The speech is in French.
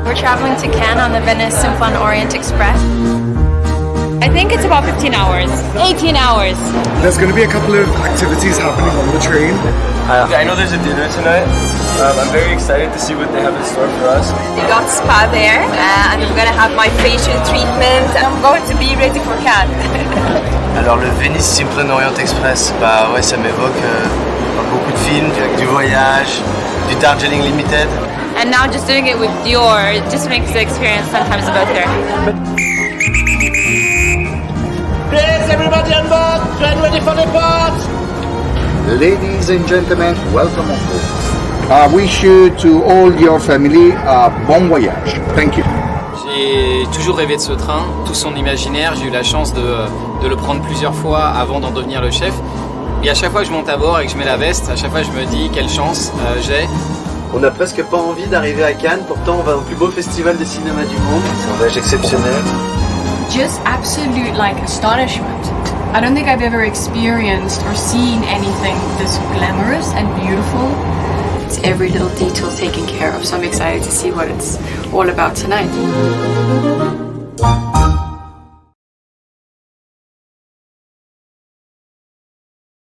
We're traveling to Cannes on the Venice Simplon-Orient-Express. I think it's about 15 hours, 18 hours. There's going to be a couple of activities happening on the train. I know there's a dinner tonight. I'm very excited to see what they have in store for us. We got spa there, and I'm gonna have my facial treatment. I'm going to be ready for Cannes. Alors le Venice Simplon-Orient-Express, bah ouais, ça m'évoque beaucoup de films, du voyage, du Darjeeling Limited. And now just doing it with Dior, it just makes the experience 10 times better. Please, everybody on board, train ready for depart. Ladies and gentlemen, welcome on board. I wish you to all your family a bon voyage. Thank you. J'ai toujours rêvé de ce train, tout son imaginaire. J'ai eu la chance de le prendre plusieurs fois avant d'en devenir le chef. Et à chaque fois que je monte à bord et que je mets la veste, à chaque fois je me dis quelle chance j'ai. On n'a presque pas envie d'arriver à Cannes, pourtant on va au plus beau festival de cinéma du monde. C'est un voyage exceptionnel. Just absolute astonishment. I don't think I've ever experienced or seen anything this glamorous and beautiful. It's every little detail taken care of, so I'm excited to see what it's all about tonight.